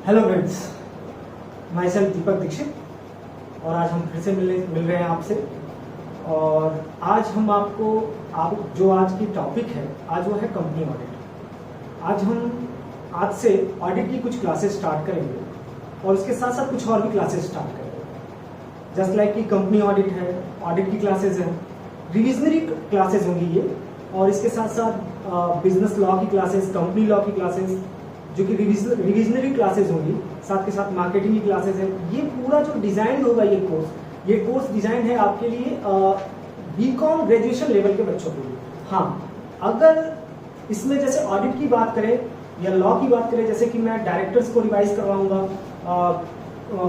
Hello friends, my self दीपक दीक्षित और आज हम फिर से मिल रहे हैं आपसे। और आज हम आप जो आज की टॉपिक है, आज वो है कंपनी ऑडिट। आज से ऑडिट की कुछ क्लासेस स्टार्ट करेंगे और उसके साथ साथ कुछ और भी क्लासेस स्टार्ट करेंगे। जस्ट लाइक कि कंपनी ऑडिट है, ऑडिट की क्लासेस हैं, रिविजनरी क्लासेस होंगी ये, और इसके साथ साथ बिजनेस लॉ की क्लासेस, कंपनी लॉ की क्लासेस जो कि रिविजनरी क्लासेस होंगी, साथ के साथ मार्केटिंग की क्लासेस है। ये पूरा जो डिजाइन होगा ये कोर्स डिजाइन है आपके लिए बीकॉम ग्रेजुएशन लेवल के बच्चों के लिए। हाँ, अगर इसमें जैसे ऑडिट की बात करें या लॉ की बात करें, जैसे कि मैं डायरेक्टर्स को रिवाइज करवाऊंगा,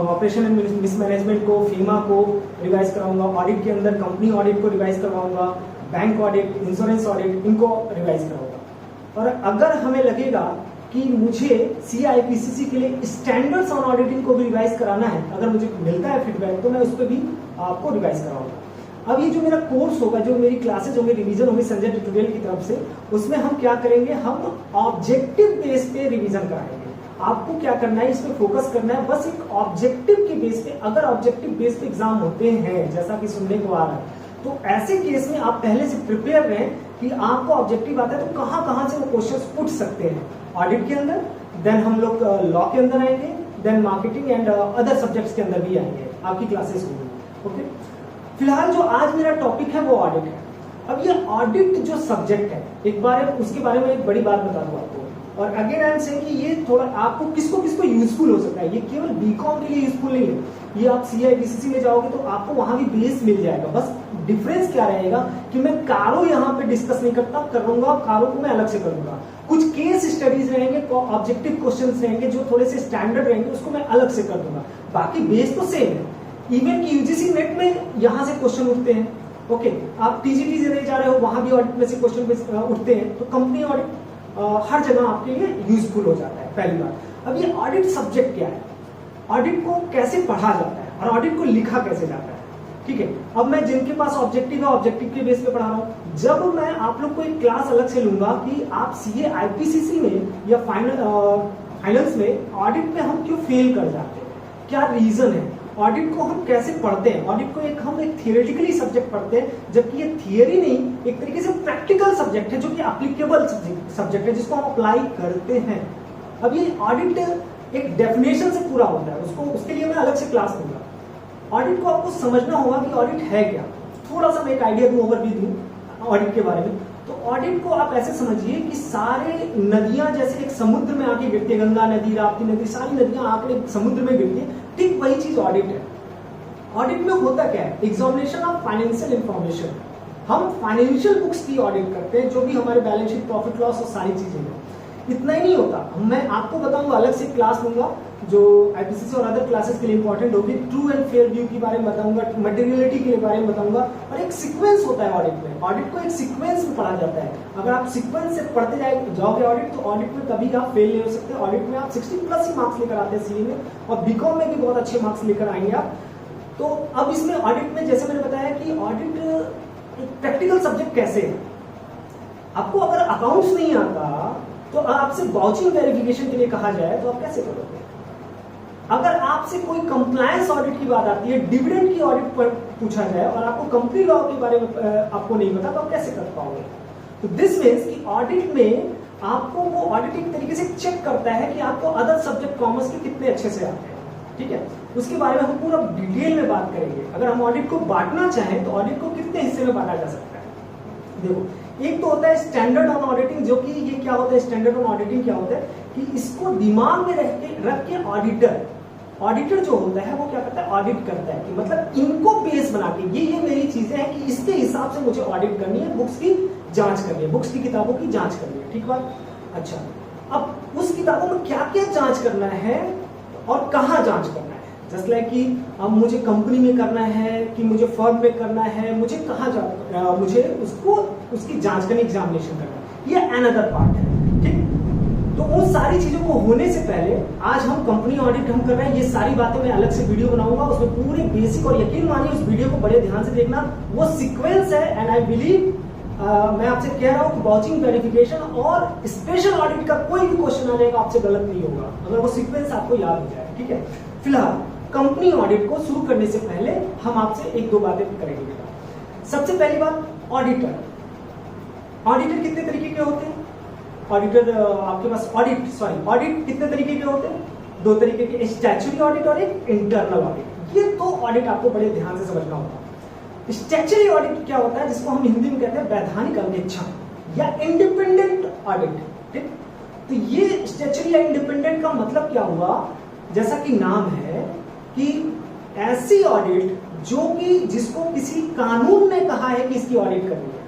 ऑपरेशन एंड मिसमैनेजमेंट को, फीमा को रिवाइज कराऊंगा, ऑडिट के अंदर कंपनी ऑडिट को रिवाइज करवाऊंगा, बैंक ऑडिट, इंश्योरेंस ऑडिट, इनको रिवाइज कराऊंगा। और अगर हमें लगेगा कि मुझे CIPCC के लिए स्टैंडर्ड्स ऑन ऑडिटिंग को भी रिवाइज कराना है, अगर मुझे मिलता है फीडबैक, तो मैं उस पर भी आपको रिवाइज कराऊंगा। अब ये जो मेरा कोर्स होगा, जो मेरी क्लासेज होंगी, रिवीजन होगी संजय ट्यूटोरियल की तरफ से, उसमें हम क्या करेंगे, हम ऑब्जेक्टिव बेस पे रिवीजन कराएंगे। आपको क्या करना है, इस पे फोकस करना है, बस एक ऑब्जेक्टिव के बेस पे। अगर ऑब्जेक्टिव बेस पे एग्जाम होते हैं, जैसा कि सुनने को आ रहा है, तो ऐसे केस में आप पहले से प्रिपेयर रहें कि आपको ऑब्जेक्टिव आता है तो कहां कहां से वो क्वेश्चंस पूछ सकते हैं ऑडिट के अंदर। देन हम लोग लॉ के अंदर आएंगे, then marketing and other subjects के अंदर भी आएंगे, आपकी क्लासेस होंगी। ओके, फिलहाल जो आज मेरा टॉपिक है वो ऑडिट है। अब ये ऑडिट जो सब्जेक्ट है, एक बार उसके बारे में एक बड़ी बात बता दूं आपको। और अगेन आई एम सेइंग कि ये थोड़ा आपको किसको किसको यूजफुल हो सकता है, ये केवल बीकॉम के लिए यूजफुल नहीं है। ये आप CIPCC में जाओगे तो आपको वहां भी बेस मिल जाएगा। बस डिफरेंस क्या रहेगा कि मैं कारो यहाँ पे डिस्कस नहीं करूंगा, कारो को मैं अलग से करूंगा। कुछ केस स्टडीज रहेंगे, ऑब्जेक्टिव क्वेश्चंस रहेंगे जो थोड़े से स्टैंडर्ड रहेंगे, उसको मैं अलग से कर दूंगा। बाकी बेस तो सेम है। इवन की UGC नेट में यहाँ से क्वेश्चन उठते हैं। ओके, आप TGT देने जा रहे हो, वहां भी ऑडिट में से क्वेश्चन उठते हैं। तो कंपनी ऑडिट हर जगह आपके लिए यूजफुल हो जाता है, पहली बात। अब ये ऑडिट सब्जेक्ट क्या है, ऑडिट को कैसे पढ़ा जाता है और ऑडिट को लिखा कैसे जाता है, ठीक है। अब मैं जिनके पास ऑब्जेक्टिव है, ऑब्जेक्टिव के बेस पे पढ़ा रहा हूं। जब मैं आप लोग को एक क्लास अलग से लूंगा कि आप CIPCC में या फाइनल्स में ऑडिट में हम क्यों फेल कर जाते हैं, क्या रीजन है, ऑडिट को हम कैसे पढ़ते हैं। ऑडिट को हम एक थियोरेटिकली सब्जेक्ट पढ़ते हैं, जबकि ये थियरी नहीं, एक तरीके से प्रैक्टिकल सब्जेक्ट है, जो कि एप्लीकेबल सब्जेक्ट है, जिसको हम अप्लाई करते हैं। अब ये ऑडिट एक डेफिनेशन से पूरा होता है, उसके लिए मैं अलग से क्लास दूंगा। ऑडिट को आपको समझना होगा कि ऑडिट है क्या। थोड़ा सा मैं एक आइडिया दूं, ओवरव्यू दूं ऑडिट के बारे में। तो ऑडिट को आप ऐसे समझिए कि सारे नदियां जैसे एक समुद्र में आके गिरती है, गंगा नदी, राप्ती नदी, सारी नदियां आके समुद्र में गिरती है, ठीक वही चीज ऑडिट है। ऑडिट में होता क्या है, एग्जामिनेशन ऑफ फाइनेंशियल इंफॉर्मेशन। हम फाइनेंशियल बुक्स की ऑडिट करते हैं, जो भी हमारे बैलेंस शीट, प्रॉफिट लॉस और सारी चीजें हैं। इतना ही नहीं होता, मैं आपको बताऊंगा, अलग से क्लास दूंगा जो IPCC और अदर क्लासेस के लिए इंपॉर्टेंट होगी। ट्रू एंड फेयर व्यू के बारे में बताऊंगा, मटेरियलिटी के बारे में बताऊंगा। और एक सीक्वेंस होता है ऑडिट में, ऑडिट को एक सीक्वेंस में पढ़ा जाता है। अगर आप सीक्वेंस से पढ़ते जाओगे ऑडिट, तो ऑडिट में कभी आप फेल नहीं हो सकते। ऑडिट में आप 60+ ही मार्क्स लेकर आते हैं CA में, और बीकॉम में भी बहुत अच्छे मार्क्स लेकर आएंगे आप। तो अब इसमें ऑडिट में जैसे मैंने बताया कि ऑडिट एक प्रैक्टिकल सब्जेक्ट कैसे है। आपको अगर अकाउंट्स नहीं आता तो आपसे वाउचिंग वेरिफिकेशन के लिए कहा जाए तो आप कैसे करोगे। अगर आपसे कोई कंप्लायंस ऑडिट की बात आती है, डिविडेंड की ऑडिट पर पूछा जाए और आपको कंपनी लॉ के बारे में आपको नहीं पता, तो आप कैसे कर पाओगे। तो दिस मीन्स कि ऑडिट में आपको वो ऑडिट एक तरीके से चेक करता है कि आपको अदर सब्जेक्ट कॉमर्स के कितने अच्छे से आते हैं, ठीक है। उसके बारे में हम पूरा डिटेल में बात करेंगे। अगर हम ऑडिट को बांटना चाहें तो ऑडिट को कितने हिस्से में बांटा जा सकता है। देखो, एक तो होता है स्टैंडर्ड ऑन ऑडिटिंग, जो कि ये क्या होता है, स्टैंडर्ड ऑन ऑडिटिंग क्या होता है कि इसको दिमाग में रख के ऑडिटर जो होता है वो क्या करता है, ऑडिट करता है कि मतलब इनको बेस बना के ये मेरी चीजें हैं कि इसके हिसाब से मुझे ऑडिट करनी है, बुक्स की जांच करनी है, बुक्स की किताबों की जांच करनी है, ठीक बात। अच्छा, अब उस किताबों में क्या क्या जांच करना है और कहाँ जांच करना है। जस्ट लाइक कि अब मुझे कंपनी में करना है कि मुझे फर्म में करना है, मुझे कहाँ मुझे उसकी जांच करनी, एग्जामिनेशन करना है, ये अनदर पार्ट है, ठीक। तो उन सारी चीजों को होने से पहले आज हम कंपनी ऑडिट हम कर रहे हैं। ये सारी बातें मैं अलग से वीडियो बनाऊंगा, उसमें पूरे बेसिक, और यकीन मानिए उस वीडियो को बड़े ध्यान से देखना, वो सीक्वेंस है। एंड आई बिलीव मैं आपसे कह रहा हूँ कि वाचिंग वेरिफिकेशन और स्पेशल ऑडिट का कोई भी क्वेश्चन आने का आपसे गलत नहीं होगा, अगर वो सीक्वेंस आपको याद हो जाए, ठीक है। फिलहाल कंपनी ऑडिट को शुरू करने से पहले हम आपसे एक दो बातें करेंगे। सबसे पहली बात, ऑडिटर। ऑडिटर कितने तरीके के होते हैं? ऑडिटर आपके पास ऑडिट कितने तरीके के होते हैं? दो तरीके के, स्टैच्यूटरी ऑडिट और एक इंटरनल ऑडिट। ये तो ऑडिट आपको बड़े ध्यान से समझना होगा। स्टैच्यूटरी ऑडिट क्या होता है, जिसको हम हिंदी में कहते हैं वैधानिक अंकेक्षण या इंडिपेंडेंट ऑडिट, ठीक। तो ये स्टैच्यूटरी या इंडिपेंडेंट का मतलब क्या हुआ, जैसा कि नाम है कि ऐसी ऑडिट जो कि जिसको किसी कानून ने कहा है कि इसकी ऑडिट करनी है,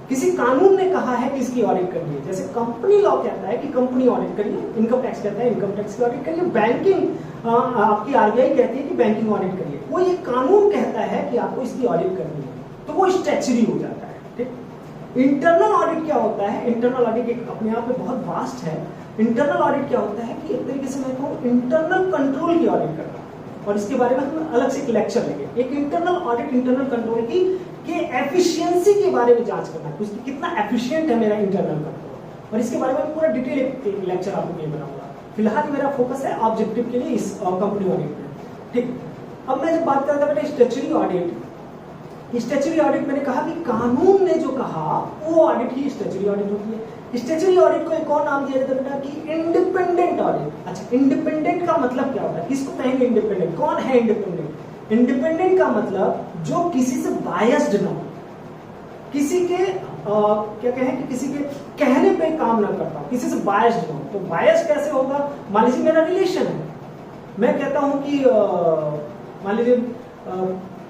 किसी कानून ने कहा है कि इसकी ऑडिट करनी है। जैसे कंपनी लॉ कहता है कि कंपनी ऑडिट करिए, इनकम टैक्स कहता है इनकम टैक्स की ऑडिट करिए, बैंकिंग आपकी आरबीआई कहती है कि बैंकिंग ऑडिट करिए। कोई एक कानून कहता है कि आपको इसकी ऑडिट करनी है, तो वो स्टैच्यूटरी हो जाता है, ठीक। इंटरनल ऑडिट क्या होता है? इंटरनल ऑडिट एक अपने आप में बहुत वास्ट है। इंटरनल ऑडिट क्या होता है कि एक तरीके से मैं कहूँ इंटरनल कंट्रोल की ऑडिट करना, और इसके बारे में हम अलग से एक लेक्चर लेंगे। एक इंटरनल ऑडिट इंटरनल कंट्रोल की के एफिशिएंसी के बारे में जांच करना है, उसकी कितना एफिशिएंट है मेरा इंटरनल कंट्रोल, और इसके बारे में पूरा डिटेल एक लेक्चर आपको नहीं बनाऊंगा। फिलहाल मेरा फोकस है ऑब्जेक्टिव के लिए इस कंपनी ऑडिट में, ठीक। अब मैं जब बात करता था स्टैच्यूटरी ऑडिट, स्टैच्यूटरी ऑडिट मैंने कहा कि कानून ने जो कहा वो ऑडिट ही स्टैच्यूटरी ऑडिट होती है। स्टैच्यूटरी ऑडिट को एक और नाम दिया जाता है बेटा कि इंडिपेंडेंट ऑडिट। अच्छा, इंडिपेंडेंट का मतलब क्या होता है, किसको कहेंगे इंडिपेंडेंट? कौन है इंडिपेंडेंट? इंडिपेंडेंट का मतलब जो किसी से बायस्ड ना हो, किसी के क्या कहें कि किसी के कहने पे काम ना करता हो, किसी से बायस्ड ना हो। तो बायस्ड कैसे होगा? मान लीजिए मेरा रिलेशन है, मैं कहता हूं कि मान लीजिए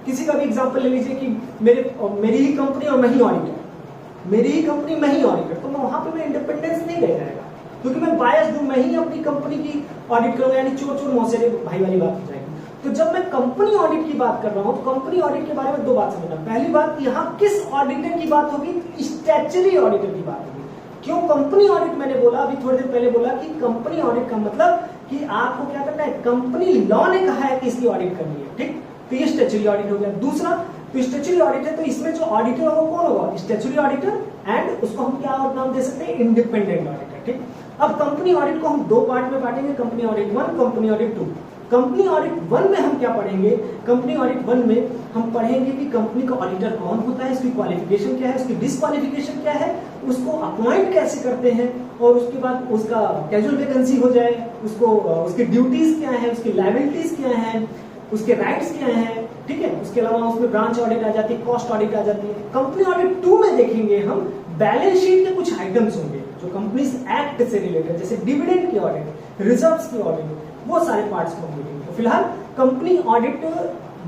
किसी का भी एग्जांपल ले लीजिए कि मेरी ही कंपनी और मैं ही ऑडिटर, मेरी ही कंपनी मैं ही ऑडिटर, तो मैं वहां पे मैं इंडिपेंडेंस नहीं रह जाएगा, क्योंकि मैं बायस्ड हूं, मैं ही अपनी कंपनी की ऑडिट करूंगा, यानी चोर चोर मौसेरे भाई वाली बात हो जाएगी। तो जब मैं कंपनी ऑडिट की बात कर रहा हूं, तो कंपनी ऑडिट के बारे में दो बात समझना। पहली बात, यहाँ किस ऑडिटर की बात होगी? स्टैच्यूटरी ऑडिटर की बात होगी। क्यों कंपनी ऑडिट मैंने बोला, अभी थोड़ी देर पहले बोला कि कंपनी ऑडिट का मतलब कि आपको क्या करना है, कंपनी लॉ ने कहा है कि इसकी ऑडिट करनी है, ठीक। तो ये स्टैच्यूटरी ऑडिट हो गया। दूसरा, तो स्टैच्यूटरी ऑडिट है, तो इसमें जो ऑडिटर होगा कौन होगा? स्टैच्यूटरी ऑडिटर, एंड उसको हम क्या और नाम दे सकते हैं? इंडिपेंडेंट ऑडिटर, ठीक। अब कंपनी ऑडिट को हम दो पार्ट में बांटेंगे, company audit 1, company audit 2। Company audit 1 में हम क्या पढ़ेंगे? कंपनी ऑडिट 1 में हम पढ़ेंगे कि कंपनी का ऑडिटर कौन होता है, उसकी क्वालिफिकेशन क्या है, उसकी डिसक्वालिफिकेशन क्या है, उसको अपॉइंट कैसे करते हैं, और उसके बाद उसका कैजुअल वैकेंसी हो जाए, उसको उसकी ड्यूटीज क्या है, उसकी लायबिलिटीज क्या है, उसके राइट्स क्या हैं, ठीक है। उसके अलावा उसमें ब्रांच ऑडिट आ जाती है, कॉस्ट ऑडिट आ जाती है। कंपनी ऑडिट 2 में देखेंगे हम बैलेंस शीट के कुछ आइटम्स होंगे जो कंपनीज एक्ट से रिलेटेड, जैसे डिविडेंड की ऑडिट, रिजर्व्स की ऑडिट, वो सारे पार्ट्स को हम देखेंगे। तो फिलहाल कंपनी ऑडिट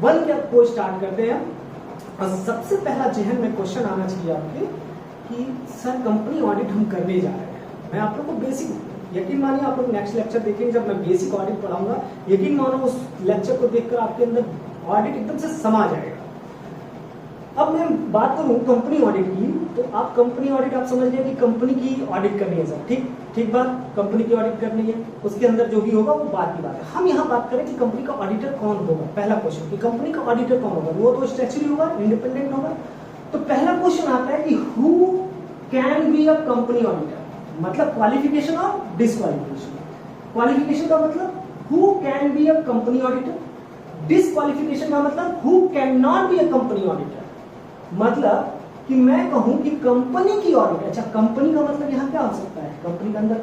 1 क्या को स्टार्ट करते हैं। और सबसे पहला जहन में क्वेश्चन आना चाहिए आपके कि सर कंपनी ऑडिट हम करने जा रहे हैं। मैं आप लोग को बेसिक, यकीन मानिए आप लोग नेक्स्ट लेक्चर देखेंगे जब मैं बेसिक ऑडिट पढ़ाऊंगा, यकीन मानो उस लेक्चर को देखकर आपके अंदर ऑडिट एकदम से समा जाएगा। अब मैं बात करूं कंपनी ऑडिट की, तो आप कंपनी ऑडिट आप समझ लिया कि कंपनी की ऑडिट करनी है सर, ठीक बात, कंपनी की ऑडिट करनी है, उसके अंदर जो भी होगा वो बात की बात है। हम यहाँ बात करें कि कंपनी का ऑडिटर कौन होगा। पहला क्वेश्चन कि कंपनी का ऑडिटर कौन होगा, वो तो स्टैच्यूटरी होगा, इंडिपेंडेंट होगा। तो पहला क्वेश्चन आता है कि who can be a company auditor, मतलब क्वालिफिकेशन और डिसक्वालिफिकेशन। क्वालिफिकेशन का मतलब who can be a company auditor, disqualification का मतलब who can not be a company auditor. मतलब कि मैं कहूं कि कंपनी की ऑडिट, अच्छा कंपनी का मतलब यहाँ क्या हो सकता है, कंपनी के अंदर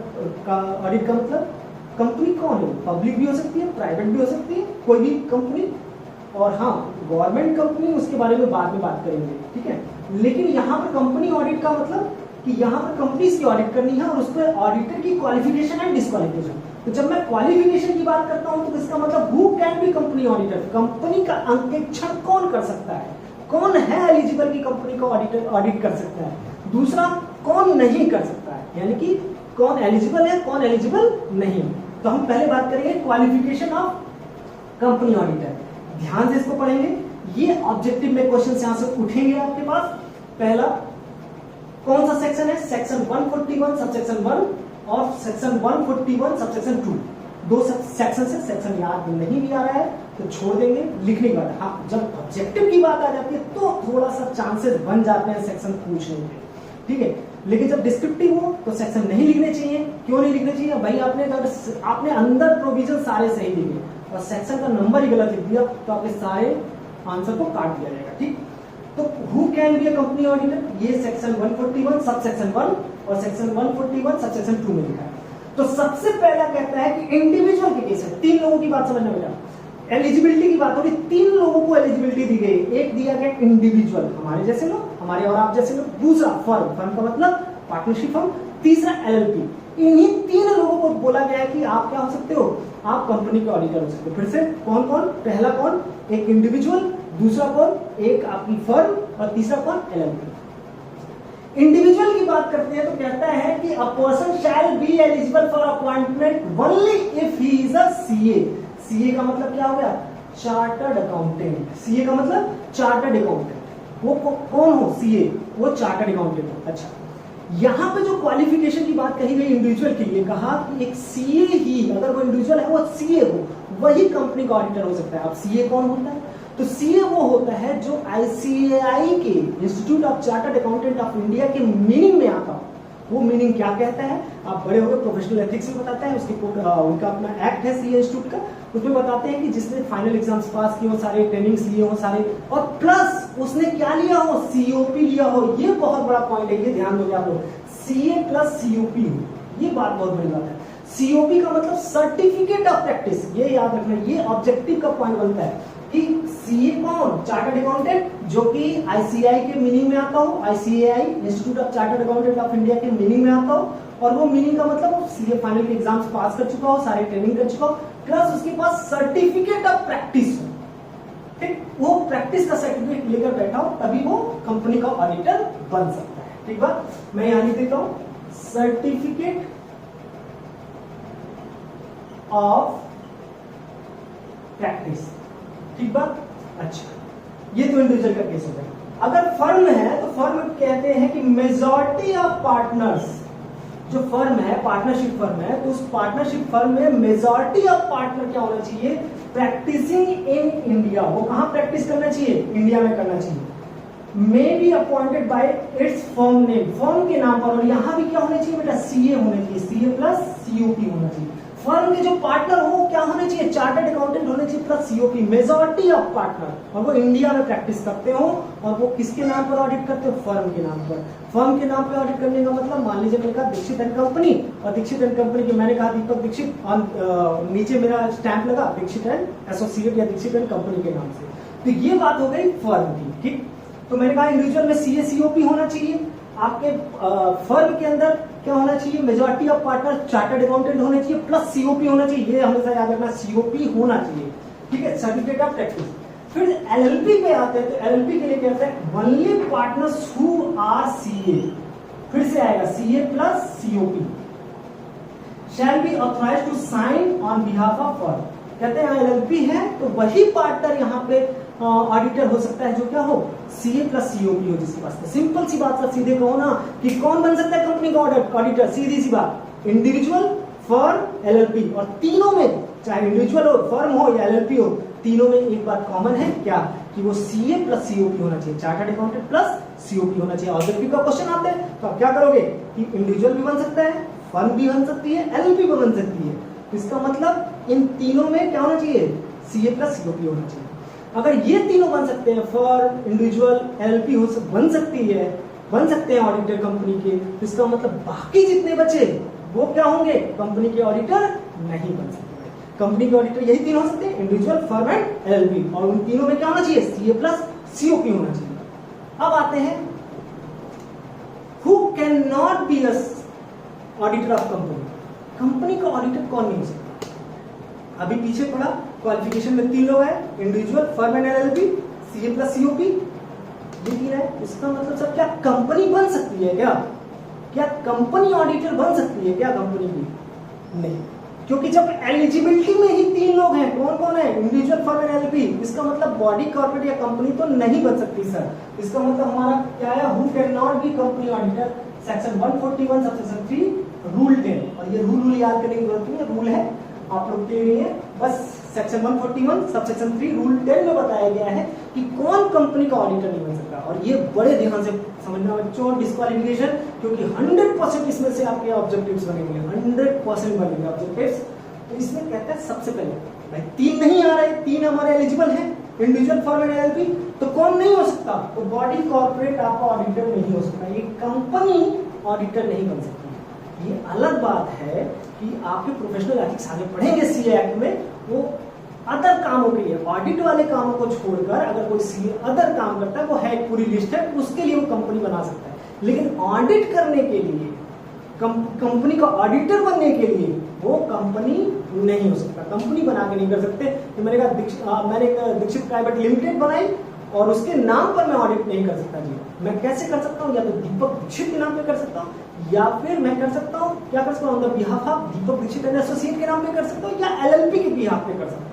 का ऑडिट का मतलब कंपनी कौन है, पब्लिक भी हो सकती है, प्राइवेट भी हो सकती है, कोई भी कंपनी, और हाँ गवर्नमेंट कंपनी, उसके बारे में बाद में बात करेंगे, ठीक है। लेकिन यहाँ पर कंपनी ऑडिट का मतलब कि यहाँ पर कंपनीज की ऑडिट करनी है और उस पर ऑडिटर की क्वालिफिकेशन एंड डिसक्वालिफिकेशन। तो जब मैं क्वालिफिकेशन की बात करता हूँ तो इसका मतलब who can be company auditor, company का अंकेक्षण कौन कर सकता है, कौन है एलिजिबल की कंपनी को ऑडिट कर सकता है। दूसरा, कौन नहीं कर सकता है, यानी कि कौन एलिजिबल है, कौन एलिजिबल नहीं। तो हम पहले बात करेंगे क्वालिफिकेशन ऑफ कंपनी ऑडिटर, ध्यान से इसको पढ़ेंगे। ये ऑब्जेक्टिव में क्वेश्चन यहां से उठेंगे आपके पास। पहला कौन सा सेक्शन है, सेक्शन 141 सबसेक्शन 1 और सेक्शन 141 सबसेक्शन 2। दो सेक्शन से, सेक्शन याद नहीं भी आ रहा है तो छोड़ देंगे लिखने के बाद। हाँ, जब ऑब्जेक्टिव की बात आ जाती है तो थोड़ा सा चांसेस बन जाते हैं सेक्शन पूछने के, ठीक है। लेकिन जब डिस्क्रिप्टिव हो तो सेक्शन नहीं लिखने चाहिए। क्यों नहीं लिखने चाहिए भाई? आपने अंदर प्रोविजन सारे सही लिखे और सेक्शन का नंबर ही गलत लिख दिया तो आपके सारे आंसर को काट दिया जाएगा, ठीक। तो who can be a company auditor, ये सेक्शन 141 सब सेक्शन 1 और सेक्शन 141 सब सेक्शन 2 में लिखा है। तो सबसे पहला कहता है कि इंडिविजुअल के केस है, 3 लोगों की बात समझना बेटा। एलिजिबिलिटी की बात हो रही, 3 लोगों को एलिजिबिलिटी दी गई। एक दिया गया इंडिविजुअल, हमारे जैसे लोग, हमारे और आप जैसे लोग। दूसरा फर्म, फर्म का मतलब पार्टनरशिप फर्म। तीसरा एलएलपी। इन्हीं 3 लोगों को बोला गया है कि आप क्या हो सकते हो, आप कंपनी के ऑडिटर हो सकते हो। फिर से कौन कौन? पहला कौन? एक इंडिविजुअल, दूसरा कौन? एक आपकी फर्म, और तीसरा कौन? एलएलपी। इंडिविजुअल की बात करते हैं तो कहता है कि a person shall be eligible for appointment only if he is a CA. CA का मतलब क्या हो गया? Chartered accountant. सीए का मतलब चार्टर्ड अकाउंटेंट। वो कौन हो? सीए, वो चार्टर्ड अकाउंटेंट हो। अच्छा, यहां पे जो क्वालिफिकेशन की बात कही गई इंडिविजुअल के लिए, कहा कि एक सीए ही, अगर वो इंडिविजुअल है वो सीए हो, वही कंपनी का ऑडिटर हो सकता है। अब सीए कौन होता है? तो सीए वो होता है जो आईसीएआई के, institute of chartered accountant of India के मीनिंग में आता हो। वो मीनिंग क्या कहता है? आप बड़े हो गए, प्रोफेशनल एथिक्स में बताते हैं, उसकी उनका अपना एक्ट है सीए इंस्टीट्यूट का, उसमें बताते हैं कि जिसने फाइनल एग्जाम्स पास किए हो, सारे ट्रेनिंग्स लिए हो सारे, और प्लस उसने क्या लिया हो? सीओपी लिया हो। ये बहुत बड़ा पॉइंट है, ये ध्यान दोगे आप लोग। सीए प्लस सीओपी हो, ये बात बहुत बड़ी बात है। सीओपी का मतलब सर्टिफिकेट ऑफ प्रैक्टिस, ये याद रखना, ये ऑब्जेक्टिव का पॉइंट बनता है कि सीए कौन? चार्टर्ड अकाउंटेंट, जो कि आईसीएआई के मीनिंग में आता हो, ICAI institute of chartered accountant of India के मीनिंग में आता हो, और वो मीनिंग का मतलब सीए फाइनल के एग्जाम्स पास कर चुका हो, सारे ट्रेनिंग कर चुका हो, प्लस उसके पास सर्टिफिकेट ऑफ प्रैक्टिस हो, ठीक। वो प्रैक्टिस का सर्टिफिकेट लेकर बैठा हो, तभी वो कंपनी का ऑडिटर बन सकता है, ठीक बात। मैं यहां लिख देता हूं, सर्टिफिकेट ऑफ प्रैक्टिस, ठीक बात। अच्छा, ये तो इंडिविजुअल का केस हो गया। अगर फर्म है तो फर्म कहते हैं कि मेजॉरिटी ऑफ पार्टनर्स, जो फर्म है पार्टनरशिप फर्म है, तो उस पार्टनरशिप फर्म में मेजॉरिटी ऑफ पार्टनर क्या होना चाहिए? Practising in India. वो कहां प्रैक्टिस करना चाहिए? इंडिया में करना चाहिए। Maybe appointed by its firm name, firm के नाम पर। और यहां भी क्या होना चाहिए बेटा? सीए होना चाहिए, सीए प्लस सीओपी होना चाहिए। फर्म के जो पार्टनर हो क्या होने चाहिए? चार्टर्ड अकाउंटेंट होने चाहिए plus COP, majority of partner, और वो इंडिया में प्रैक्टिस करते हो। और वो किसके नाम पर ऑडिट करते हो? फर्म के नाम पर। फर्म के नाम पे ऑडिट करने का मतलब, मान लीजिए मैंने कहा दीक्षित एंड कंपनी, और दीक्षित एंड कंपनी की मैंने कहा दीपक दीक्षित, नीचे मेरा स्टैंप लगा दीक्षित एंड एसोसिएट या दीक्षित एंड कंपनी के नाम से। तो ये बात हो गई फर्म की, ठीक। तो मैंने कहा इंडिविजुअल में सीए सीओपी होना चाहिए। आपके फर्म के अंदर क्या होना चाहिए? Majority of partner chartered accountant होने चाहिए प्लस सीओपी होना चाहिए। ये हमेशा याद रखना, सीओपी होना चाहिए, ठीक है, सर्टिफिकेट ऑफ प्रैक्टिस। फिर एलएलपी पे आते हैं, तो एलएलपी के लिए कहते हैं only partners who are CA. फिर से आएगा CA plus COP shall be authorised to sign on behalf of firm. कहते हैं एलएलपी है तो वही पार्टनर यहाँ पे ऑडिटर हो सकता है जो क्या हो? सीए प्लस सीओपी हो जिसके पास। सिंपल सी बात है, सीधे कहो ना कि कौन बन सकता है कंपनी का ऑडिटर? सीधी सी बात, इंडिविजुअल, फर्म, एलएलपी। और तीनों में, चाहे इंडिविजुअल हो, फर्म हो या एलएलपी हो, तीनों में एक बात कॉमन है, क्या? कि वो सीए प्लस सीओपी होना चाहिए, चार्टर्ड अकाउंटेंट प्लस सीओपी होना चाहिए। ऑब्जेक्टिव का क्वेश्चन आता है तो आप क्या करोगे कि इंडिविजुअल भी बन सकता है, फर्म भी बन सकती है, एलएलपी भी बन सकती है। इसका मतलब इन तीनों में क्या होना चाहिए? सीए प्लस सीओपी होना चाहिए। अगर ये तीनों बन सकते हैं, फर्म, इंडिविजुअल, एलएलपी बन सकते हैं ऑडिटर कंपनी के, तो इसका मतलब बाकी जितने बचे वो क्या होंगे? कंपनी के ऑडिटर नहीं बन सकते। कंपनी के ऑडिटर यही तीन हो सकते हैं, इंडिविजुअल, फर्म एंड एलएलपी। और उन तीनों में क्या होना चाहिए? सीए प्लस सीओपी होना चाहिए। अब आते हैं who can not be auditor of company. Company का ऑडिटर कौन नहीं हो सकता? अभी पीछे पड़ा, क्वालिफिकेशन में 3 लोग हैं, individual, firm and LLP, CA plus COP, ये तीन है। इसका मतलब सर क्या कंपनी बन सकती है क्या? क्या कंपनी ऑडिटर बन सकती है क्या कंपनी की? नहीं, क्योंकि जब एलिजिबिलिटी में ही 3 लोग हैं, कौन कौन है? Individual, firm and LLP. इसका मतलब बॉडी, कॉर्पोरेट या कंपनी तो नहीं बन सकती सर। इसका मतलब हमारा क्या है? Who can not be company auditor, section 141 subsection 3 rule 10। और ये रूल याद करने की जरूरत नहीं है, रूल है आप लोग के लिए बस सेक्शन 141 सब सेक्शन 3 रूल 10 में बताया गया है कि कौन कंपनी का ऑडिटर नहीं बन सकता। और ये बड़े ध्यान से समझना बच्चों, डिस्क्वालिफिकेशन, क्योंकि 100% इसमें से आपके ऑब्जेक्टिव्स बनेंगे, 100% बनेंगे ऑब्जेक्टिव्स। तो इसमें कहता है सबसे पहले भाई 3 नहीं आ रहे, 3 हमारे एलिजिबल हैं, इंडिविजुअल फर्म एंड एलएलपी, तो कौन नहीं हो सकता? तो बॉडी कॉर्पोरेट आपका ऑडिटर नहीं हो सकता, ये कंपनी ऑडिटर नहीं बन सकती। ये अलग बात है कि आपके प्रोफेशनल एथिक्स आगे पढ़ेंगे सीए एक्ट में, वो अदर कामों के लिए, ऑडिट वाले कामों को छोड़कर अगर कोई सीए अदर काम करता है, वो है एक पूरी लिस्ट है, उसके लिए वो कंपनी बना सकता है। लेकिन ऑडिट करने के लिए, कंपनी का ऑडिटर बनने के लिए वो कंपनी नहीं हो सकता, कंपनी बना के नहीं कर सकते। तो मैंने एक दीक्षित प्राइवेट लिमिटेड बनाई और उसके नाम पर मैं ऑडिट नहीं कर सकता जी। मैं कैसे कर सकता हूँ? या तो दीपक दीक्षित के नाम पे कर सकता हूँ, या फिर मैं कर सकता हूँ, क्या कर सकता हूँ, on the behalf of Deepak Dikshit and associate के नाम पे कर सकता हूँ, या एलएलपी के बिहाफ पे कर सकता हूँ।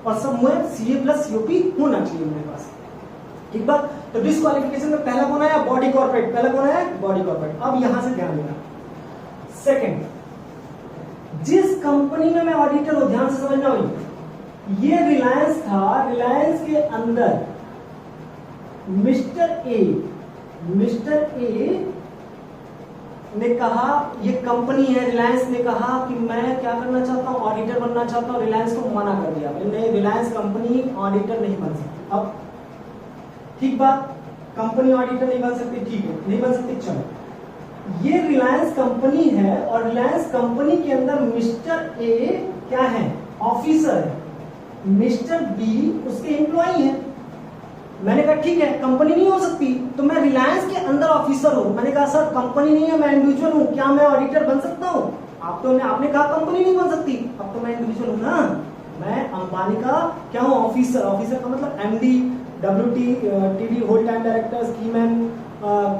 और सब में सीए प्लस सीओपी होना चाहिए मेरे पास। ठीक बात। तो डिस्क्वालिफिकेशन में पहला कौन आया? Body corporate. पहला कौन है? Body corporate. अब यहां से ध्यान देना, सेकंड, जिस कंपनी में मैं ऑडिटर हूं, ध्यान से समझना भाई, ये रिलायंस था, रिलायंस के अंदर मिस्टर ए ने कहा, ये कंपनी है, रिलायंस ने कहा कि मैं क्या करना चाहता हूं, ऑडिटर बनना चाहता हूं। रिलायंस को मना कर दिया, नहीं, रिलायंस कंपनी ऑडिटर नहीं बन सकती। अब ठीक बात, कंपनी ऑडिटर नहीं बन सकती, ठीक है, नहीं बन सकती, चलो। ये रिलायंस कंपनी है और रिलायंस कंपनी के अंदर मिस्टर ए क्या है? ऑफिसर है, मिस्टर बी उसके एम्प्लॉई है। मैंने कहा ठीक है, कंपनी नहीं हो सकती, तो मैं रिलायंस के अंदर ऑफिसर हूं। मैंने कहा सर कंपनी नहीं है, मैं इंडिविजुअल हूं, क्या मैं ऑडिटर बन सकता हूं? आपने कहा कंपनी नहीं बन सकती, अब तो मैं इंडिविजुअल हूं ना, मैं अंबानी का क्या हूं? ऑफिसर। ऑफिसर का मतलब MD, WT, whole time director, स्कीमैन,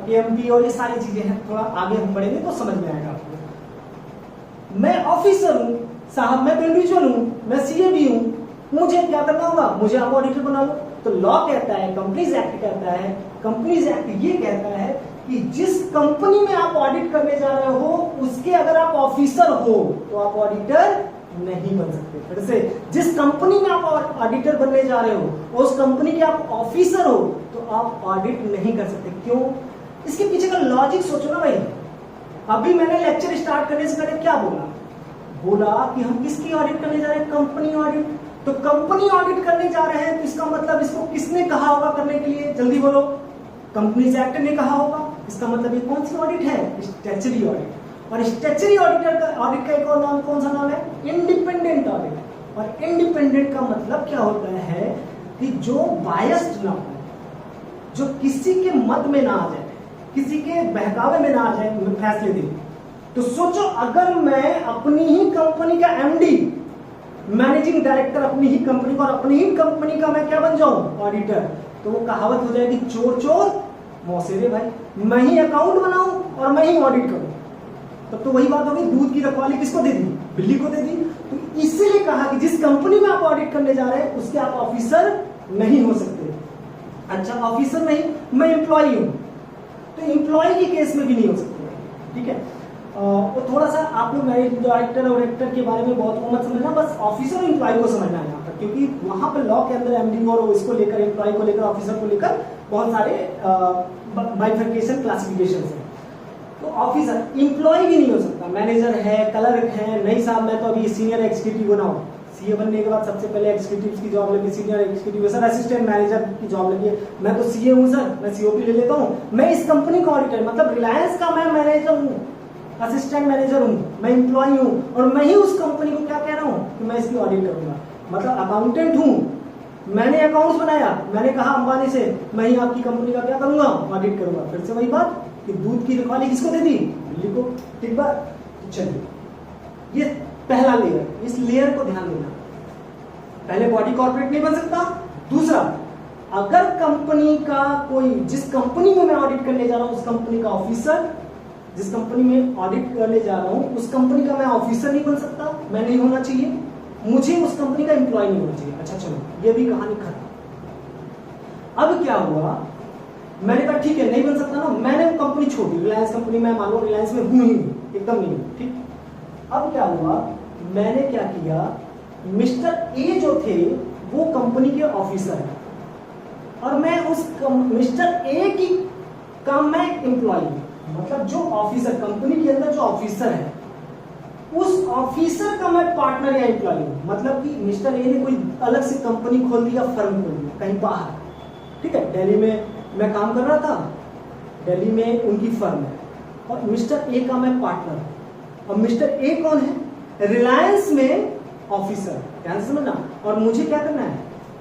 KMP और ये सारी चीजें हैं, थोड़ा आगे हम बढ़ेंगे तो समझ में आएगा आपको। मैं ऑफिसर हूं साहब, मैं तो इंडिविजुअल हूं, मैं सीए भी हूं, मुझे क्या करना होगा? मुझे आप ऑडिटर बना लो। तो लॉ कहता है, कंपनीज एक्ट कहता है, कंपनीज एक्ट ये कहता है कि जिस कंपनी में आप ऑडिट करने जा रहे हो उसके अगर आप ऑफिसर हो तो आप ऑडिटर नहीं बन सकते। फिर से, जिस कंपनी में आप ऑडिटर बनने जा रहे हो उस कंपनी के आप ऑफिसर हो तो आप ऑडिट नहीं कर सकते। क्यों? इसके पीछे का लॉजिक सोचो ना भाई। अभी मैंने लेक्चर स्टार्ट करने से पहले क्या बोला कि हम किसकी ऑडिट करने जा रहे हैं? Company audit. तो कंपनी ऑडिट करने जा रहे हैं तो इसका मतलब इसको किसने कहा होगा करने के लिए? जल्दी बोलो। कंपनीज एक्ट ने कहा होगा। इसका मतलब ये कौन सी ऑडिट है? Statutory audit. और स्टैच्यूटरी ऑडिटर का ऑडिट का एक और नाम कौन सा नाम है? Independent audit. और इंडिपेंडेंट का मतलब क्या होता है कि जो बायस्ड ना हो, जो किसी के मत में ना आ जाए, किसी के बहकावे में ना आ जाए फैसले दे। तो सोचो अगर मैं अपनी ही कंपनी का एमडी, मैनेजिंग डायरेक्टर अपनी ही कंपनी का, और अपनी ही कंपनी का मैं क्या बन जाऊं? ऑडिटर, तो वो कहावत हो जाएगी चोर चोर मौसेरे भाई, मैं ही अकाउंट बनाऊं और मैं ही ऑडिट करूं। तब तो वही बात होगी, दूध की रखवाली किसको दे दी? बिल्ली को दे दी। तो इसीलिए कहा कि जिस कंपनी में आप ऑडिट करने जा रहे हैं उसके आप ऑफिसर नहीं हो सकते। अच्छा, ऑफिसर नहीं, मैं एम्प्लॉई हूं, तो एम्प्लॉय के केस में भी नहीं हो सकते। ठीक है, तो थोड़ा सा आप लोग मैनेजिंग डायरेक्टर और डायरेक्टर के बारे में बहुत मत समझना, बस ऑफिसर और एम्प्लॉय को समझना है यहाँ पर, क्योंकि वहां पर लॉ के अंदर एमडी और इसको लेकर, एम्प्लॉय को लेकर, ऑफिसर को लेकर बहुत सारे बाइफर्केशन क्लासिफिकेशन है। तो ऑफिसर, एम्प्लॉय भी नहीं हो सकता। मैनेजर है, क्लर्क है, नहीं साहब मैं तो अभी सीनियर एग्जीक्यूटिव बना हूँ। सीए बनने के बाद सबसे पहले एग्जीक्यूटिव की जॉब लगी, senior executive sir, assistant manager की जॉब लगी है। मैं तो सीए हूँ सर, मैं सीओपी ले लेता हूँ, मैं इस कंपनी का ऑडिटर, मतलब रिलायंस का मैं मैनेजर हूँ, असिस्टेंट मैनेजर हूँ, मैं एम्प्लॉय हूँ, और मैं ही उस कंपनी को क्या कह रहा हूँ कि मैं इसकी ऑडिट करूंगा। मतलब अकाउंटेंट हूँ, मैंने अकाउंट्स बनाया, मैंने कहा अंबानी से मैं ही आपकी कंपनी का क्या करूंगा? ऑडिट करूंगा। फिर से वही बात कि दूध की रखवाली किसको दे दी? बिल्ली को। ठीक बात। चलिए, ये पहला लेयर, इस लेयर को ध्यान देना। पहले बॉडी कॉर्पोरेट नहीं बन सकता। दूसरा, अगर कंपनी का कोई, जिस कंपनी में मैं ऑडिट करने जा रहा हूं उस कंपनी का ऑफिसर, जिस कंपनी में ऑडिट करने जा रहा हूं उस कंपनी का मैं ऑफिसर नहीं बन सकता, मैं नहीं होना चाहिए, मुझे उस कंपनी का एम्प्लॉय नहीं होना चाहिए। अच्छा चलो, ये भी कहानी खत्म। अब क्या हुआ? मैंने कहा ठीक है, नहीं बन सकता ना, मैंने वो कंपनी छोड़ी, रिलायंस कंपनी में, मान लो रिलायंस में हूं ही एकदम नहीं। ठीक, अब क्या हुआ? मैंने क्या किया, मिस्टर ए जो थे वो कंपनी के ऑफिसर हैं और मैं उस मिस्टर ए की काम मैं एम्प्लॉय, मतलब जो ऑफिसर कंपनी के अंदर जो ऑफिसर है उस ऑफिसर का मैं पार्टनर या एम्प्लॉय हूं। मतलब कि मिस्टर ए ने कोई अलग से कंपनी खोल दिया, फर्म खोल दिया कहीं बाहर, ठीक है, दिल्ली में मैं काम कर रहा था, दिल्ली में उनकी फर्म है और मिस्टर ए का मैं पार्टनर। और मिस्टर ए कौन है, रिलायंस में ऑफिसर, ध्यान से समझना। और मुझे क्या करना है,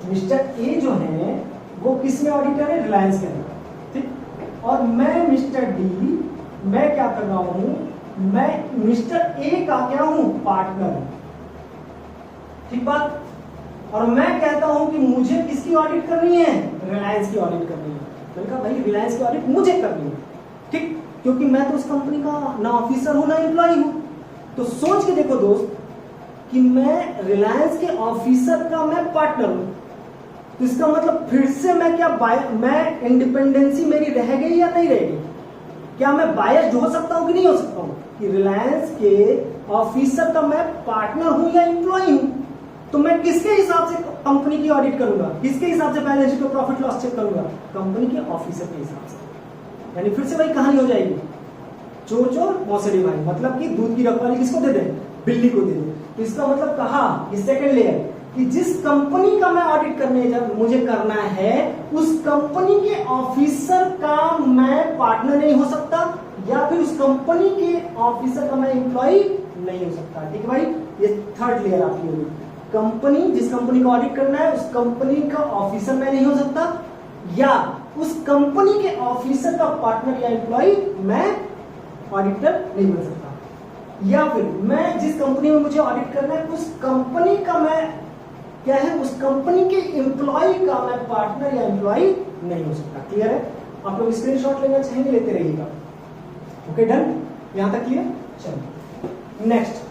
मिस्टर ए जो है वो किस में ऑडिटर है, रिलायंस के अंदर, ठीक। और मैं मिस्टर डी, मैं क्या कर रहा हूं, मैं मिस्टर ए का क्या हूं, पार्टनर हूं, ठीक बात। और मैं कहता हूं कि मुझे किसकी ऑडिट करनी है, रिलायंस की ऑडिट करनी है। मैंने कहा भाई रिलायंस की ऑडिट मुझे करनी है, ठीक, क्योंकि मैं तो उस कंपनी का ना ऑफिसर हूं ना एम्प्लॉय हूं। तो सोच के देखो दोस्त कि मैं रिलायंस के ऑफिसर का मैं पार्टनर हूं, तो इसका मतलब फिर से मैं क्या मैं इंडिपेंडेंसी मेरी रह गई या नहीं रह गई, क्या मैं बायस्ड हो सकता हूं कि नहीं हो सकता हूं कि रिलायंस के ऑफिसर का मैं पार्टनर हूं या एम्प्लॉय हूं। तो मैं किसके हिसाब से कंपनी की ऑडिट करूंगा, किसके हिसाब से बैलेंस शीट और प्रॉफिट लॉस चेक करूंगा, कंपनी के ऑफिसर के हिसाब से। यानी फिर से वही कहानी हो जाएगी, चोर चोर मौसड़ी भाई, मतलब कि दूध की रखवाली किसको दे दे, बिल्ली को दे दे। तो इसका मतलब कहा ये सेकंड लेयर कि जिस कंपनी का मैं ऑडिट करने जब मुझे करना है उस कंपनी के ऑफिसर का मैं पार्टनर नहीं हो सकता या फिर उस कंपनी के ऑफिसर का मैं एम्प्लॉय नहीं हो सकता, ठीक है भाई। ये थर्ड लेयर आपकी होगी, कंपनी, जिस कंपनी का ऑडिट करना है उस कंपनी का ऑफिसर मैं नहीं हो सकता या उस कंपनी के ऑफिसर का पार्टनर या एम्प्लॉय मैं ऑडिटर नहीं बन सकता, या फिर मैं जिस कंपनी में मुझे ऑडिट करना है उस कंपनी का मैं क्या है, उस कंपनी के एम्प्लॉय का मैं पार्टनर या एम्प्लॉय नहीं हो सकता। क्लियर है, आप लोग स्क्रीनशॉट लेना चाहेंगे लेते रहिएगा। ओके डन, यहां तक क्लियर। चलो नेक्स्ट,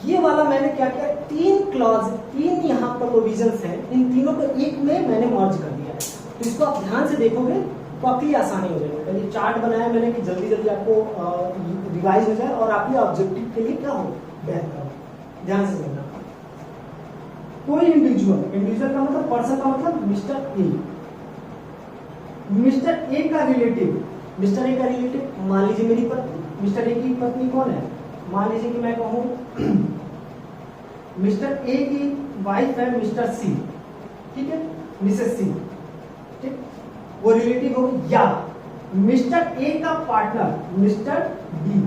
ये वाला मैंने क्या किया, तीन क्लॉज, तीन यहाँ पर प्रोविजंस हैं, इन तीनों को एक में मैंने मर्ज कर दिया है। तो इसको आप ध्यान से देखोगे तो आपके लिए आसानी हो जाएगी। ये चार्ट बनाया मैंने कि जल्दी जल्दी आपको रिवाइज हो जाए और आपके ऑब्जेक्टिव के लिए क्या हो, बेहतर हो। ध्यान से समझना, कोई इंडिविजुअल, इंडिविजुअल का मतलब पर्सन का मतलब मिस्टर ए, मिस्टर ए का रिलेटिव, मिस्टर ए का रिलेटिव मान लीजिए मेरी पत्नी, मिस्टर ए की पत्नी कौन है, मान लीजिए कि मैं कहूं मिस्टर ए की वाइफ है मिस्टर सी, ठीक है, मिसेस सी, ठीक, वो रिलेटिव हो, या मिस्टर ए का पार्टनर मिस्टर बी,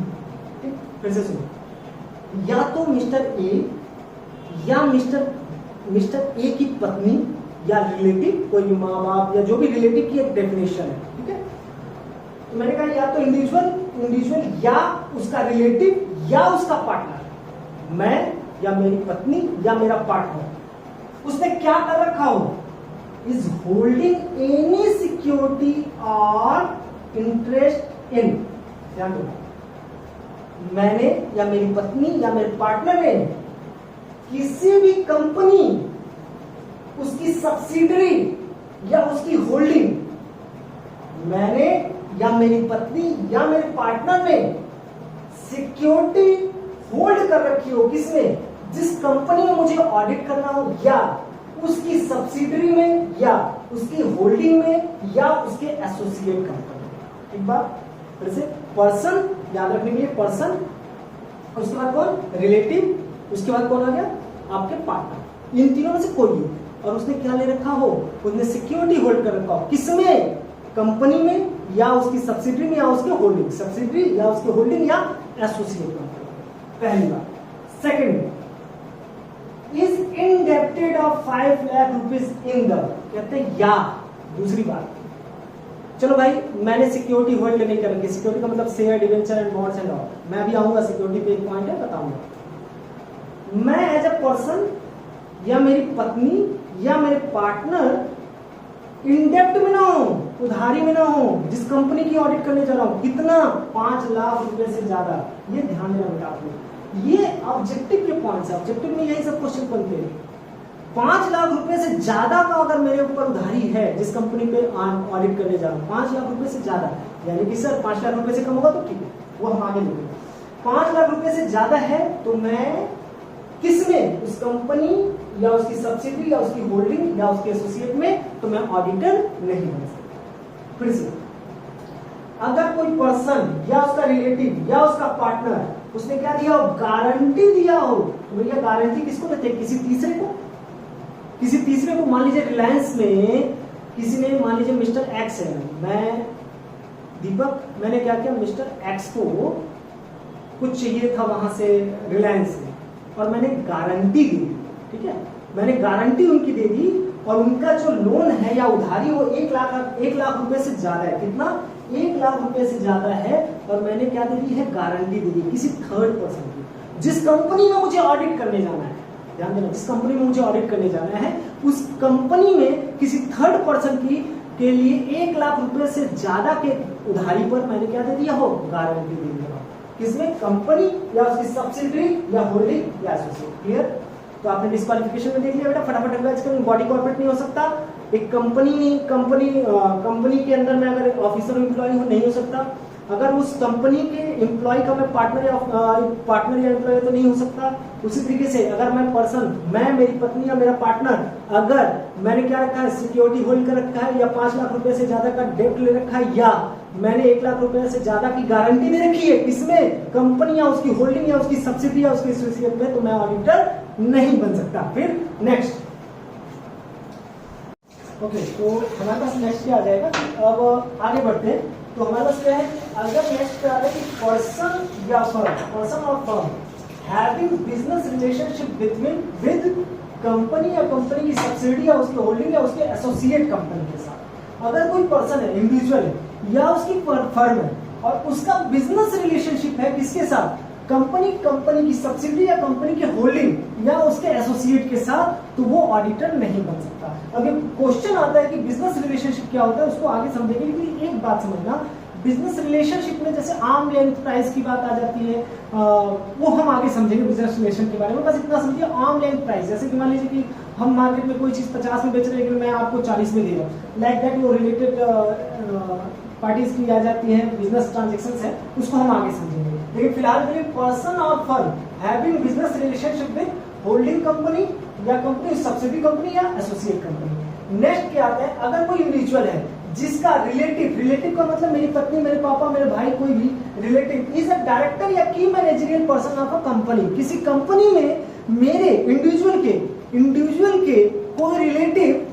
ठीक। फिर से सुनो, या तो मिस्टर ए या मिस्टर ए की पत्नी या रिलेटिव, कोई भी माँ बाप या जो भी रिलेटिव की एक डेफिनेशन है, ठीक है। तो मैंने कहा या तो इंडिविजुअल या उसका रिलेटिव या उसका पार्टनर, मैं या मेरी पत्नी या मेरा पार्टनर, उसने क्या कर रखा हो, इज होल्डिंग एनी सिक्योरिटी और इंटरेस्ट इन, ध्यान दो, मैंने या मेरी पत्नी या मेरे पार्टनर ने किसी भी कंपनी, उसकी सब्सिडरी या उसकी होल्डिंग, मैंने या मेरी पत्नी या मेरे पार्टनर ने सिक्योरिटी होल्ड कर रखी हो, किसमें, जिस कंपनी में मुझे ऑडिट करना हो, या उसकी सब्सिडरी में या उसकी होल्डिंग में या उसके एसोसिएट कंपनी। एक बार फिर से, पर्सन याद रखने के लिए, पर्सन, उसके बाद कौन, रिलेटिव, उसके बाद कौन आ गया, आपके पार्टनर, इन तीनों में से कोई है। और उसने क्या ले रखा हो, उसने सिक्योरिटी होल्ड कर रखा हो, किसमें, कंपनी में या उसकी सब्सिडरी में या उसके होल्डिंग, सब्सिडरी या उसके होल्डिंग या एसोसिएट कंपनी, पहली बात। Second, is indebted of 5 lakh rupees in the, कहते हैं या, दूसरी बात, चलो भाई मैंने सिक्योरिटी होल्ड नहीं कर रखी, सिक्योरिटी का मतलब share, debenture and bonds and all, मैं अभी आऊंगा सिक्योरिटी पे, एक पॉइंट है बताऊंगा। मैं एज ए पर्सन या मेरी पत्नी या मेरे पार्टनर इंडेप्ट में ना हो, उधारी में ना हो, जिस कंपनी की ऑडिट करने जा रहा हूं, कितना, 5 लाख रुपए से ज्यादा, ये ध्यान देना बेटा आपने, ये ऑब्जेक्टिव के पॉइंट्स है, ऑब्जेक्टिव में यही सब क्वेश्चन बनते हैं। 5 लाख रुपए से ज्यादा का अगर मेरे ऊपर उधारी है, जिस कंपनी पे ऑडिट करने जा रहा हूं, 5 लाख रुपए से ज्यादा, यानी कि सर 5 लाख रुपए से कम होगा तो ठीक है, वो हम आगे देखेंगे। 5 लाख रुपए से ज्यादा है तो मैं किसमें, उस कंपनी या उसकी सब्सिडी या उसकी होल्डिंग या उसके एसोसिएट में, तो मैं ऑडिटर नहीं बन सकता। फिर से, अगर कोई पर्सन या उसका रिलेटिव या उसका पार्टनर उसने क्या दिया हो, गारंटी दिया हो, तो भैया गारंटी किसको देते हैं, किसी तीसरे को। मान लीजिए रिलायंस में किसी ने, मान लीजिए मिस्टर एक्स है, मैं दीपक, मैंने क्या किया, मिस्टर एक्स को कुछ चाहिए था वहां से रिलायंस से, और मैंने गारंटी दी, ठीक है, मैंने गारंटी उनकी दे दी, और उनका जो लोन है या उधारी वो 1 लाख रुपए से ज्यादा है। कितना, 1 लाख रुपए से ज्यादा है, और मैंने क्या दे दी है, गारंटी दे दी किसी थर्ड पर्सन की। जिस कंपनी में मुझे ऑडिट करने जाना है, ध्यान देना, जिस कंपनी में मुझे ऑडिट करने जाना है, उस कंपनी में किसी थर्ड पर्सन की के लिए 1 लाख रुपए से ज्यादा के उधारी पर मैंने क्या दे दिया हो, गारंटी दे दिया। किसमें, कंपनी या उसकी सब्सिडरी या होल्डिंग या एसोसिएट। क्लियर? तो आपने डिस्क्वालिफिकेशन में देख लिया बेटा, फटाफट रिवाइज करें। बॉडी कॉर्पोरेट नहीं हो सकता, एक कंपनी के अंदर में अगर ऑफिसर एम्प्लॉय हो नहीं हो सकता, अगर उस कंपनी के एम्प्लॉय का मैं पार्टनर या एम्प्लॉय तो नहीं हो सकता। उसी तरीके से अगर मैं मेरी पत्नी या मेरा पार्टनर, अगर मैंने क्या रखा है, सिक्योरिटी होल्ड कर रखा है, या 5 लाख रुपए से ज्यादा का डेब्ट ले रखा है, या मैंने 1 लाख रुपए से ज्यादा की गारंटी दे रखी है, इसमें कंपनी या उसकी होल्डिंग या उसकी सब्सिडी या उसके एसोसिएट में, तो मैं ऑडिटर नहीं बन सकता। फिर नेक्स्ट, ओके, तो हमारे पास नेक्स्ट क्या आ जाएगा, अब आगे बढ़ते हैं। तो हमारे पास क्या है, अगर नेक्स्ट क्या है कि पर्सन या पर्सन और firm having business relationship with company या कंपनी की सब्सिडी या उसकी होल्डिंग या उसके एसोसिएट कंपनी के साथ। अगर कोई पर्सन है, इंडिविजुअल है या उसकी फर्म है, और उसका बिजनेस रिलेशनशिप है किसके साथ, कंपनी की सब्सिडी या कंपनी के होल्डिंग या उसके एसोसिएट के साथ, तो वो ऑडिटर नहीं बन सकता। अगर क्वेश्चन आता है कि बिजनेस रिलेशनशिप क्या होता है, उसको आगे समझेंगे, लेकिन एक बात समझना, बिजनेस रिलेशनशिप में जैसे आर्म लेंथ प्राइस की बात आ जाती है, वो हम आगे समझेंगे बिजनेस रिलेशन के बारे में। बस इतना समझिए, आर्म लेंथ प्राइस, जैसे कि मान लीजिए कि हम मार्केट में कोई चीज 50 में बेच रहे हैं, लेकिन मैं आपको 40 में दे रहा हूँ, लाइक दैट, वो रिलेटेड पार्टीज की आ जाती है, बिजनेस ट्रांजेक्शंस है, उसको हम आगे समझेंगे। लेकिन फिलहाल के लिए पर्सन और firm having business relationship with holding company या कंपनी सब्सिडी कंपनी या एसोसिएट कंपनी। नेक्स्ट क्या आता है, अगर कोई इंडिविजुअल है जिसका रिलेटिव का मतलब मेरी पत्नी, मेरे पापा, मेरे भाई, कोई भी रिलेटिव इज अ डायरेक्टर या की managerial person of a company, किसी कंपनी में मेरे इंडिविजुअल के कोई रिलेटिव,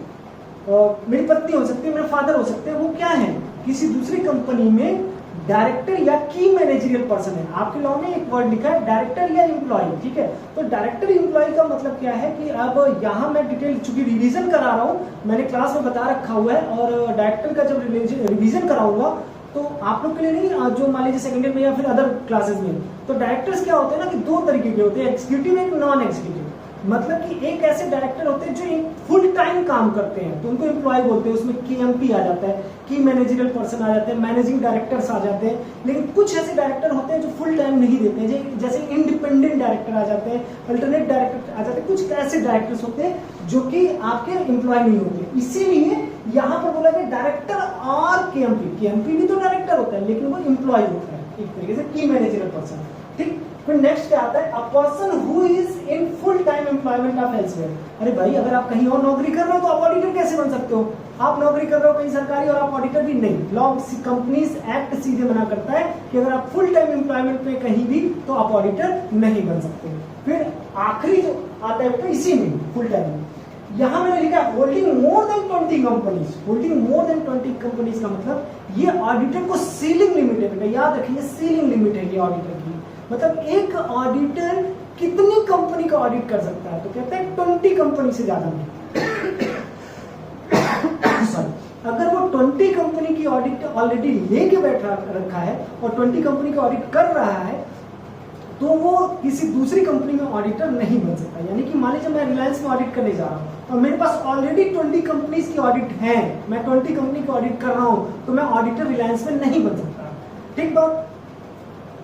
मेरी पत्नी हो सकती है, मेरे फादर हो सकते हैं, वो क्या है, किसी दूसरी कंपनी में डायरेक्टर या की मैनेजरियल पर्सन है। आपके लॉ में एक वर्ड लिखा है डायरेक्टर या एम्प्लॉय, ठीक है। तो डायरेक्टर एम्प्लॉय का मतलब क्या है कि अब यहाँ मैं डिटेल चूंकि रिवीजन करा रहा हूँ, मैंने क्लास में बता रखा हुआ है, और डायरेक्टर का जब रिवीजन कराऊंगा तो आप लोग के लिए नहीं, जो मान लीजिए सेकेंड ईयर में या फिर अदर क्लासेस में, तो डायरेक्टर्स क्या होते हैं ना कि 2 तरीके के होते हैं, एग्जीक्यूटिव एक नॉन एग्जीक्यूटिव। मतलब कि एक ऐसे डायरेक्टर होते हैं जो एक फुल टाइम काम करते हैं, तो उनको एम्प्लॉय बोलते हैं, उसमें KMP आ जाता है, की मैनेजरियल पर्सन आ जाते हैं, मैनेजिंग डायरेक्टर्स आ जाते हैं। लेकिन कुछ ऐसे डायरेक्टर होते हैं जो फुल टाइम नहीं देते हैं, जैसे इंडिपेंडेंट डायरेक्टर आ जाते हैं, अल्टरनेट डायरेक्टर आ जाते हैं, कुछ ऐसे डायरेक्टर्स होते हैं जो कि आपके एम्प्लॉय नहीं होते। इसीलिए यहाँ पर बोला गया डायरेक्टर और KMP भी तो डायरेक्टर होता है, लेकिन वो एम्प्लॉय होता है एक तरीके से, की मैनेजरियल पर्सन, ठीक। फिर नेक्स्ट क्या आता है, a person who is in full time employment of elsewhere. अरे भाई, अगर आप कहीं और नौकरी कर रहे हो तो आप ऑडिटर कैसे बन सकते हो? आप नौकरी कर रहे हो कहीं सरकारी और आप ऑडिटर भी नहीं। लॉ कंपनीज एक्ट सीधे मना करता है कि अगर आप फुल टाइम एम्प्लॉयमेंट में कहीं भी, तो आप ऑडिटर नहीं बन सकते। फिर आखिरी जो आता है इसी में फुल टाइम, यहाँ मैंने लिखा holding more than 20 companies. Holding more than 20 companies का मतलब ये ऑडिटर को सीलिंग लिमिट है, बेटा याद रखिए, सीलिंग लिमिट है ये ऑडिटर की। मतलब एक ऑडिटर कितनी कंपनी का ऑडिट कर सकता है, तो कहते हैं 20 कंपनी से ज्यादा नहीं। सॉरी, अगर वो 20 कंपनी की ऑडिट ऑलरेडी लेके बैठ रखा है और 20 कंपनी का ऑडिट कर रहा है, तो वो किसी दूसरी कंपनी में ऑडिटर नहीं बन सकता। यानी कि मान लीजिए मैं रिलायंस में ऑडिट करने जा रहा हूँ और मेरे पास ऑलरेडी 20 कंपनीज की ऑडिट है, मैं 20 कंपनी की ऑडिट कर रहा हूँ, तो मैं ऑडिटर रिलायंस में नहीं बन सकता, ठीक बात।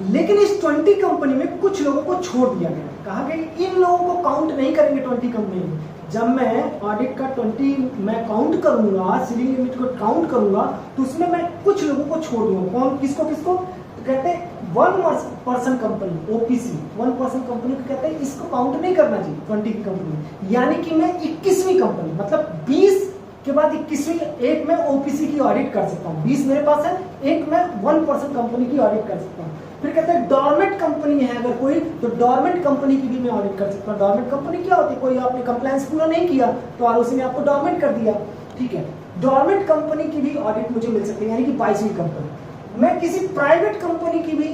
लेकिन इस 20 कंपनी में कुछ लोगों को छोड़ दिया गया, कहा गया इन लोगों को काउंट नहीं करेंगे 20 कंपनी में। जब मैं ऑडिट का 20 मैं काउंट करूंगा, सीलिंग लिमिट को काउंट करूंगा, तो उसमें मैं कुछ लोगों को छोड़ दूंगा। कौन, किसको किसको? कहते हैं 1% कंपनी, ओपीसी 1% कंपनी को कहते हैं इसको काउंट नहीं करना चाहिए 20 की कंपनी। यानी कि मैं 21वीं कंपनी, मतलब 20 के बाद 21वीं, एक मैं ओपीसी की ऑडिट कर सकता हूँ, 20 मेरे पास है, एक मैं 1% कंपनी की ऑडिट कर सकता हूँ। फिर कहते हैं डोरमेंट कंपनी है अगर कोई, तो डोरमेंट कंपनी की भी मैं ऑडिट कर सकता हूँ। डोरमेंट कंपनी क्या होती है? कोई आपने कंप्लायंस पूरा नहीं किया तो आरओसी ने आपको डोरमेंट कर दिया, ठीक है। डोरमेंट कंपनी की भी ऑडिट मुझे मिल सकती है, यानी कि 22वीं कंपनी। मैं किसी प्राइवेट कंपनी की भी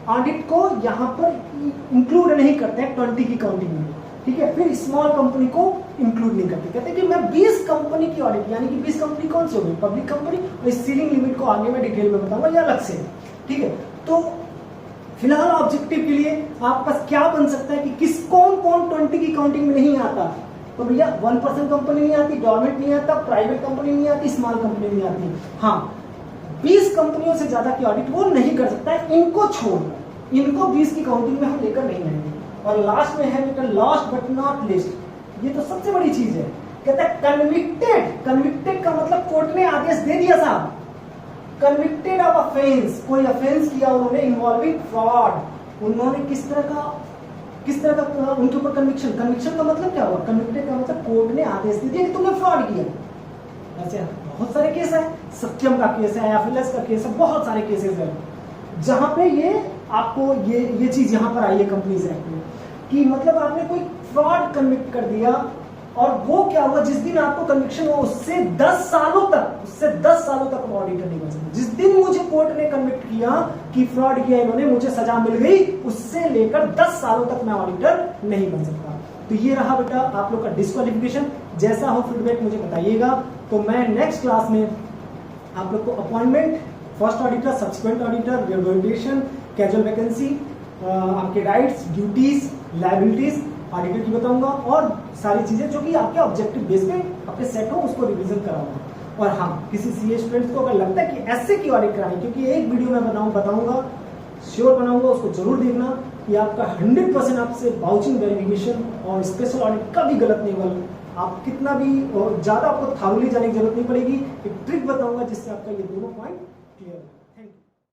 ऑडिट को यहाँ पर इंक्लूड नहीं करते हैं 20 की काउंटिंग में, ठीक है। फिर स्मॉल कंपनी को इंक्लूड नहीं करते, कहते हैं कि मैं 20 कंपनी की ऑडिट, यानी कि 20 कंपनी कौन सी होगी? Public company. और इस सीलिंग लिमिट को आगे मैं डिटेल में बताऊंगा, या अलग से, ठीक है। तो फिलहाल ऑब्जेक्टिव के लिए आपके पास क्या बन सकता है कि कौन 20 की काउंटिंग में नहीं आता? तो भैया 1% कंपनी नहीं आती, गवर्नमेंट नहीं आता, प्राइवेट कंपनी नहीं आती, स्मॉल कंपनी नहीं आती। हाँ, 20 कंपनियों से ज्यादा की ऑडिट वो नहीं कर सकता है, इनको छोड़कर। इनको 20 की काउंटिंग में हम लेकर नहीं आएंगे। और लास्ट में है बेटा, लास्ट बट नॉट लिस्ट, ये तो सबसे बड़ी चीज है। कहता है कन्विक्टेड। कन्विक्टेड का मतलब कोर्ट ने आदेश दे दिया साहब, कन्विक्टेड ऑफ ऑफेंस, कोई ऑफेंस किया उन्होंने इन्वॉल्विंग फ्रॉड, उन्होंने किस तरह का उनके ऊपर कन्विक्शन का मतलब क्या हुआ? कन्विक्टेड का मतलब कोर्ट ने आदेश दे दिया कि तुमने फ्रॉड किया। ऐसे बहुत सारे केस है, सत्यम का केस है, एफिलस का केस है, बहुत सारे केसेस है जहां पे ये आपको ये चीज यहाँ पर आई है कंपनीज एक्ट में, कि मतलब आपने कोई फ्रॉड कन्विक्ट कर दिया, और वो क्या हुआ, जिस दिन आपको कन्विक्शन हुआ उससे 10 सालों तक ऑडिटर नहीं बन सकता। जिस दिन मुझे कोर्ट ने कन्विक्ट किया कि फ्रॉड किया इन्होंने, मुझे सजा मिल गई, उससे लेकर 10 सालों तक मैं ऑडिटर नहीं बन सकता। तो ये रहा बेटा आप लोग का डिस्क्वालिफिकेशन। जैसा हो फीडबैक मुझे बताइएगा, तो मैं नेक्स्ट क्लास में आप लोग को appointment, first auditor, subsequent auditor, revaluation, casual vacancy, आपके राइट्स, ड्यूटीज, लायबिलिटीज ऑडिटर की बताऊंगा, और सारी चीजें जो कि आपके ऑब्जेक्टिव बेस पे आपके सेट हो उसको रिवीजन कराऊंगा। और हाँ, किसी सीए स्टूडेंट्स को अगर लगता है कि ऐसे की ऑडिट करानी, क्योंकि एक वीडियो में बताऊंगा, श्योर बनाऊंगा, उसको जरूर देखना कि आपका 100% आपसे वाउचिंग वेरिफिकेशन और स्पेशल ऑडिट कभी गलत नहीं होगा। आप कितना भी ज्यादा आपको थाउली जाने की जरूरत नहीं पड़ेगी, एक ट्रिक बताऊंगा जिससे आपका ये दोनों पॉइंट क्लियर हो।